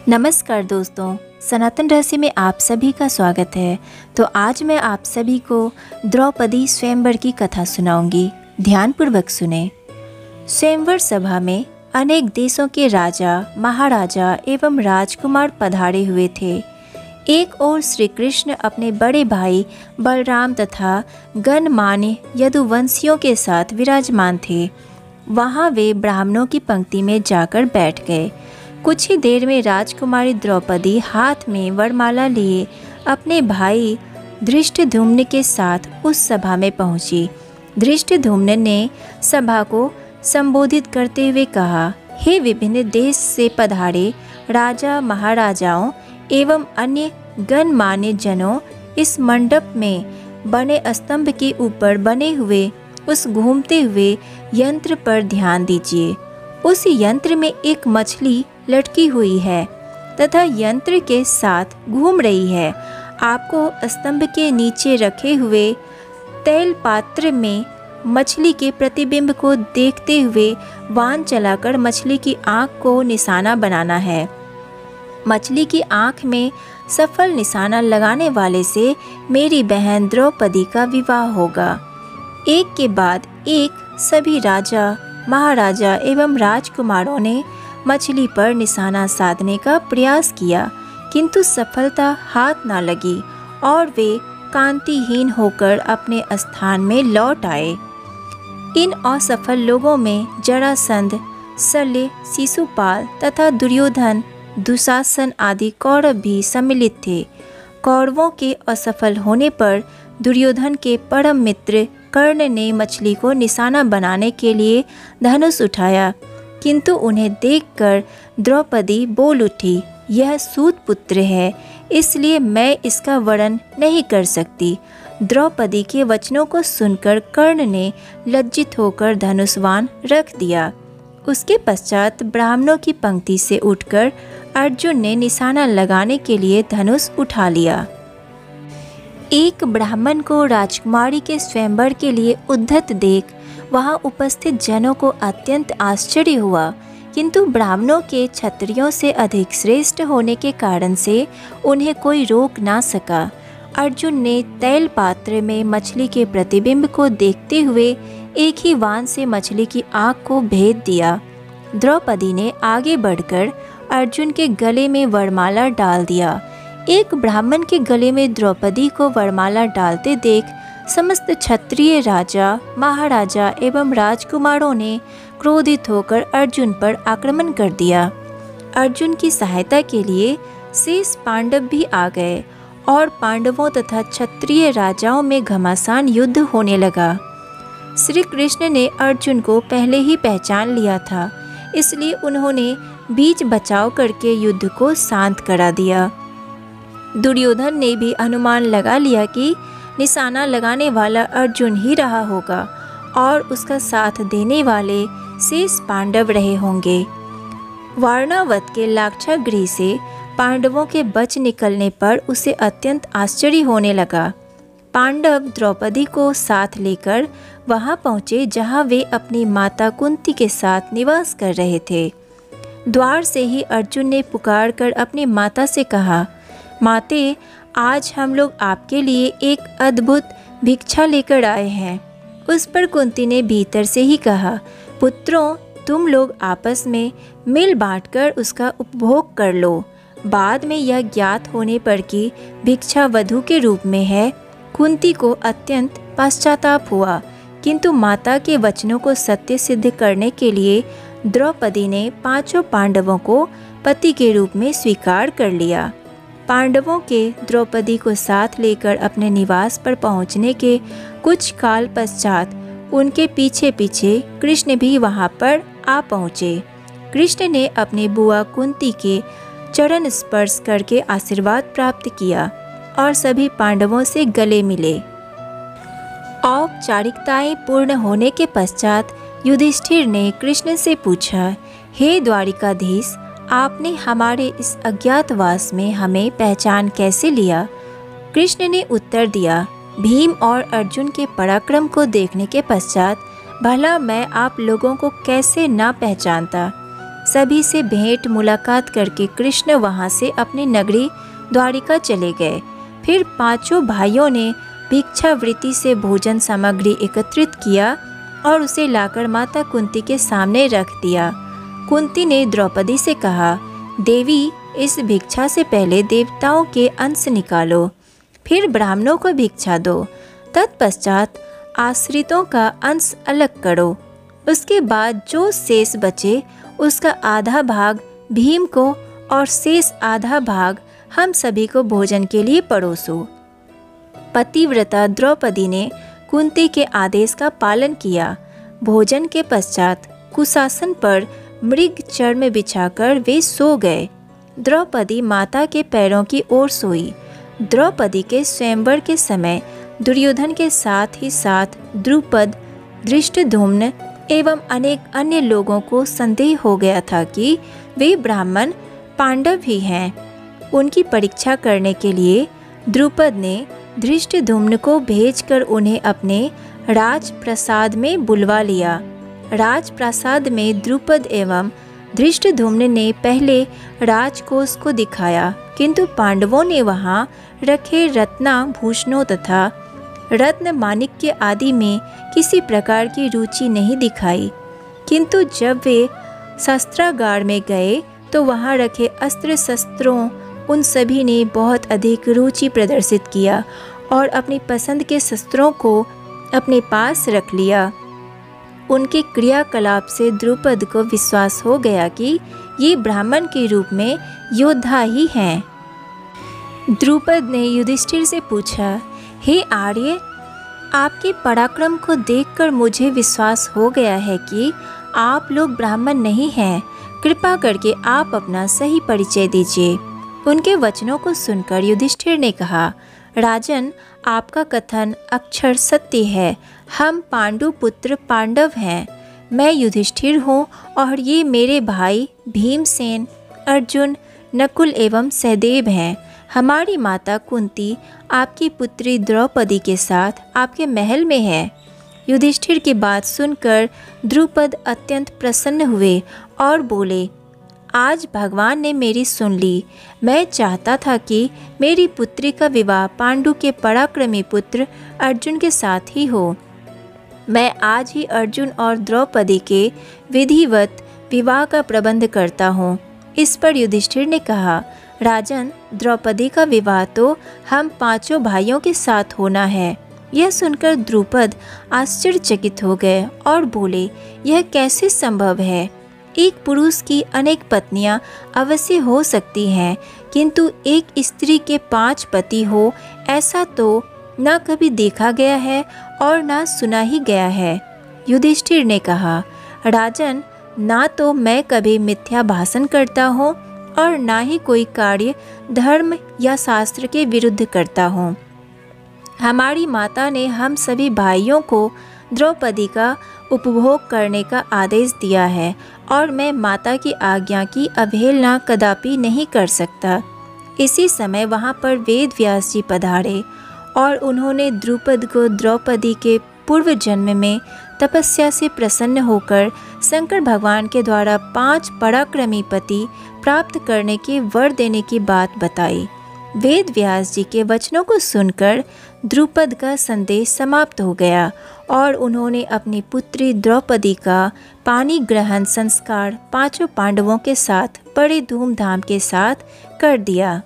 नमस्कार दोस्तों, सनातन रहस्य में आप सभी का स्वागत है। तो आज मैं आप सभी को द्रौपदी स्वयंवर की कथा सुनाऊंगी। ध्यानपूर्वक सुने। स्वयंवर सभा में अनेक देशों के राजा, महाराजा एवं राजकुमार पधारे हुए थे। एक ओर श्री कृष्ण अपने बड़े भाई बलराम तथा गणमान्य यदुवंशियों के साथ विराजमान थे। वहाँ वे ब्राह्मणों की पंक्ति में जाकर बैठ गए। कुछ ही देर में राजकुमारी द्रौपदी हाथ में वरमाला लिए अपने भाई धृष्टद्युम्न के साथ उस सभा में पहुंची। धृष्टद्युम्न ने सभा को संबोधित करते हुए कहा, हे विभिन्न देश से पधारे राजा, महाराजाओं एवं अन्य गणमान्य जनों, इस मंडप में बने स्तंभ के ऊपर बने हुए उस घूमते हुए यंत्र पर ध्यान दीजिए। उस यंत्र में एक मछली लटकी हुई है तथा यंत्र के साथ घूम रही है। आपको स्तंभ के नीचे रखे हुए तैल पात्र में मछली के प्रतिबिंब को देखते हुए बाण चलाकर मछली की आँख को निशाना बनाना है। मछली की आँख में सफल निशाना लगाने वाले से मेरी बहन द्रौपदी का विवाह होगा। एक के बाद एक सभी राजा, महाराजा एवं राजकुमारों ने मछली पर निशाना साधने का प्रयास किया, किंतु सफलता हाथ न लगी और वे कांतिहीन होकर अपने स्थान में लौट आए। इन असफल लोगों में जरासंध, शल्य, शिशुपाल तथा दुर्योधन, दुशासन आदि कौरव भी सम्मिलित थे। कौरवों के असफल होने पर दुर्योधन के परम मित्र कर्ण ने मछली को निशाना बनाने के लिए धनुष उठाया, किंतु उन्हें देखकर द्रौपदी बोल उठी, यह सूत पुत्र है, इसलिए मैं इसका वर्णन नहीं कर सकती। द्रौपदी के वचनों को सुनकर कर्ण ने लज्जित होकर धनुष्वान रख दिया। उसके पश्चात ब्राह्मणों की पंक्ति से उठकर अर्जुन ने निशाना लगाने के लिए धनुष उठा लिया। एक ब्राह्मण को राजकुमारी के स्वयंवर के लिए उद्धत देख वहां उपस्थित जनों को अत्यंत आश्चर्य हुआ, किंतु ब्राह्मणों के क्षत्रियों से अधिक श्रेष्ठ होने के कारण से उन्हें कोई रोक ना सका। अर्जुन ने तैल पात्र में मछली के प्रतिबिंब को देखते हुए एक ही बाण से मछली की आँख को भेद दिया। द्रौपदी ने आगे बढ़कर अर्जुन के गले में वरमाला डाल दिया। एक ब्राह्मण के गले में द्रौपदी को वरमाला डालते देख समस्त क्षत्रिय राजा, महाराजा एवं राजकुमारों ने क्रोधित होकर अर्जुन पर आक्रमण कर दिया। अर्जुन की सहायता के लिए शेष पांडव भी आ गए और पांडवों तथा क्षत्रिय राजाओं में घमासान युद्ध होने लगा। श्री कृष्ण ने अर्जुन को पहले ही पहचान लिया था, इसलिए उन्होंने बीच बचाव करके युद्ध को शांत करा दिया। दुर्योधन ने भी अनुमान लगा लिया कि निशाना लगाने वाला अर्जुन ही रहा होगा और उसका साथ देने वाले शेष पांडव रहे होंगे। वारणावत के लाक्षागृह से पांडवों के बच निकलने पर उसे अत्यंत आश्चर्य होने लगा। पांडव द्रौपदी को साथ लेकर वहां पहुँचे जहां वे अपनी माता कुंती के साथ निवास कर रहे थे। द्वार से ही अर्जुन ने पुकार कर अपनी माता से कहा, माते, आज हम लोग आपके लिए एक अद्भुत भिक्षा लेकर आए हैं। उस पर कुंती ने भीतर से ही कहा, पुत्रों, तुम लोग आपस में मिल बांटकर उसका उपभोग कर लो। बाद में यह ज्ञात होने पर कि भिक्षा वधू के रूप में है, कुंती को अत्यंत पश्चाताप हुआ, किंतु माता के वचनों को सत्य सिद्ध करने के लिए द्रौपदी ने पांचों पांडवों को पति के रूप में स्वीकार कर लिया। पांडवों के द्रौपदी को साथ लेकर अपने निवास पर पहुंचने के कुछ काल पश्चात उनके पीछे पीछे कृष्ण भी वहां पर आ पहुँचे। कृष्ण ने अपनी बुआ कुंती के चरण स्पर्श करके आशीर्वाद प्राप्त किया और सभी पांडवों से गले मिले। औपचारिकताएं पूर्ण होने के पश्चात युधिष्ठिर ने कृष्ण से पूछा, हे द्वारिकाधीश, आपने हमारे इस अज्ञातवास में हमें पहचान कैसे लिया? कृष्ण ने उत्तर दिया, भीम और अर्जुन के पराक्रम को देखने के पश्चात भला मैं आप लोगों को कैसे ना पहचानता। सभी से भेंट मुलाकात करके कृष्ण वहाँ से अपनी नगरी द्वारिका चले गए। फिर पांचों भाइयों ने भिक्षावृत्ति से भोजन सामग्री एकत्रित किया और उसे लाकर माता कुंती के सामने रख दिया। कुंती ने द्रौपदी से कहा, देवी, इस भिक्षा से पहले देवताओं के अंश निकालो, फिर ब्राह्मणों को भिक्षा दो, तत्पश्चात आश्रितों का अंश अलग करो। उसके बाद जो शेष बचे उसका आधा भाग भीम को और शेष आधा भाग हम सभी को भोजन के लिए परोसो। पतिव्रता द्रौपदी ने कुंती के आदेश का पालन किया। भोजन के पश्चात कुशासन पर मृग चर्म बिछाकर वे सो गए। द्रौपदी माता के पैरों की ओर सोई। द्रौपदी के स्वयंवर के समय दुर्योधन के साथ ही साथ द्रुपद, धृष्टद्युम्न एवं अनेक अन्य लोगों को संदेह हो गया था कि वे ब्राह्मण पांडव ही हैं। उनकी परीक्षा करने के लिए द्रुपद ने धृष्टद्युम्न को भेजकर उन्हें अपने राजप्रासाद में बुलवा लिया। राजप्रासाद में द्रुपद एवं धृष्टद्युम्न ने पहले राजकोष को दिखाया, किंतु पांडवों ने वहां रखे रत्नाभूषणों तथा रत्न माणिक्य आदि में किसी प्रकार की रुचि नहीं दिखाई। किंतु जब वे शस्त्रागार में गए तो वहां रखे अस्त्र शस्त्रों उन सभी ने बहुत अधिक रुचि प्रदर्शित किया और अपनी पसंद के शस्त्रों को अपने पास रख लिया। उनके क्रियाकलाप से द्रुपद को विश्वास हो गया कि ये ब्राह्मण के रूप में योद्धा ही हैं। द्रुपद ने युधिष्ठिर से पूछा, हे आर्य, आपके पराक्रम को देखकर मुझे विश्वास हो गया है कि आप लोग ब्राह्मण नहीं हैं। कृपा करके आप अपना सही परिचय दीजिए। उनके वचनों को सुनकर युधिष्ठिर ने कहा, राजन, आपका कथन अक्षर सत्य है। हम पांडु पुत्र पांडव हैं। मैं युधिष्ठिर हूँ और ये मेरे भाई भीमसेन, अर्जुन, नकुल एवं सहदेव हैं। हमारी माता कुंती आपकी पुत्री द्रौपदी के साथ आपके महल में है। युधिष्ठिर की बात सुनकर द्रुपद अत्यंत प्रसन्न हुए और बोले, आज भगवान ने मेरी सुन ली। मैं चाहता था कि मेरी पुत्री का विवाह पांडु के पराक्रमी पुत्र अर्जुन के साथ ही हो। मैं आज ही अर्जुन और द्रौपदी के विधिवत विवाह का प्रबंध करता हूँ। इस पर युधिष्ठिर ने कहा, राजन, द्रौपदी का विवाह तो हम पांचों भाइयों के साथ होना है। यह सुनकर द्रुपद आश्चर्यचकित हो गए और बोले, यह कैसे संभव है? एक पुरुष की अनेक पत्नियां अवश्य हो सकती हैं, किंतु एक स्त्री के 5 पति हो, ऐसा तो न कभी देखा गया है और न सुना ही गया है। युधिष्ठिर ने कहा, राजन, ना तो मैं कभी मिथ्या भाषण करता हूँ और ना ही कोई कार्य धर्म या शास्त्र के विरुद्ध करता हूँ। हमारी माता ने हम सभी भाइयों को द्रौपदी का उपभोग करने का आदेश दिया है और मैं माता की आज्ञा की अवहेलना कदापि नहीं कर सकता। इसी समय वहाँ पर वेद व्यास जी पधारे और उन्होंने द्रुपद को द्रौपदी के पूर्व जन्म में तपस्या से प्रसन्न होकर शंकर भगवान के द्वारा 5 पराक्रमी पति प्राप्त करने के वर देने की बात बताई। वेद व्यास जी के वचनों को सुनकर द्रुपद का संदेश समाप्त हो गया और उन्होंने अपनी पुत्री द्रौपदी का पानी ग्रहण संस्कार 5 पांडवों के साथ बड़े धूमधाम के साथ कर दिया।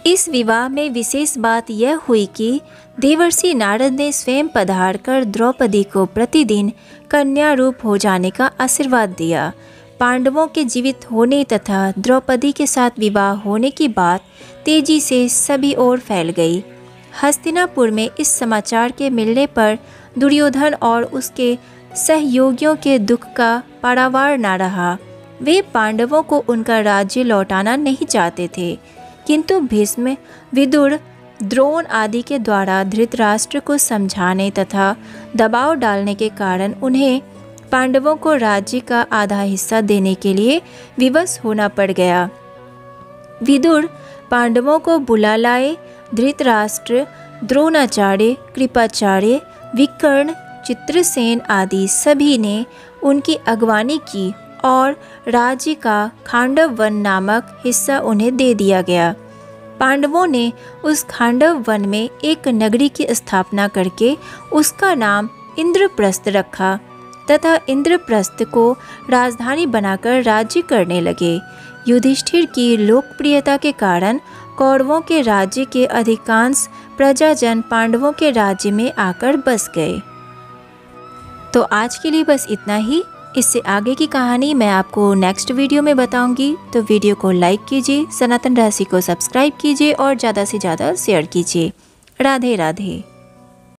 इस विवाह में विशेष बात यह हुई कि देवर्षि नारद ने स्वयं पधार कर द्रौपदी को प्रतिदिन कन्या रूप हो जाने का आशीर्वाद दिया। पांडवों के जीवित होने तथा द्रौपदी के साथ विवाह होने की बात तेजी से सभी ओर फैल गई। हस्तिनापुर में इस समाचार के मिलने पर दुर्योधन और उसके सहयोगियों के दुख का पारावार न रहा। वे पांडवों को उनका राज्य लौटाना नहीं चाहते थे, किंतु भीष्म, विदुर, द्रोण आदि के द्वारा धृतराष्ट्र को समझाने तथा दबाव डालने के कारण उन्हें पांडवों को राज्य का आधा हिस्सा देने के लिए विवश होना पड़ गया। विदुर पांडवों को बुला लाए। धृतराष्ट्र, द्रोणाचार्य, कृपाचार्य, विकर्ण, चित्रसेन आदि सभी ने उनकी अगवानी की और राज्य का खांडव वन नामक हिस्सा उन्हें दे दिया गया। पांडवों ने उस खांडव वन में एक नगरी की स्थापना करके उसका नाम इंद्रप्रस्थ रखा तथा इंद्रप्रस्थ को राजधानी बनाकर राज्य करने लगे। युधिष्ठिर की लोकप्रियता के कारण कौरवों के राज्य के अधिकांश प्रजाजन पांडवों के राज्य में आकर बस गए। तो आज के लिए बस इतना ही। इससे आगे की कहानी मैं आपको नेक्स्ट वीडियो में बताऊंगी। तो वीडियो को लाइक कीजिए, सनातन रहस्य को सब्सक्राइब कीजिए और ज़्यादा से ज़्यादा शेयर कीजिए। राधे राधे।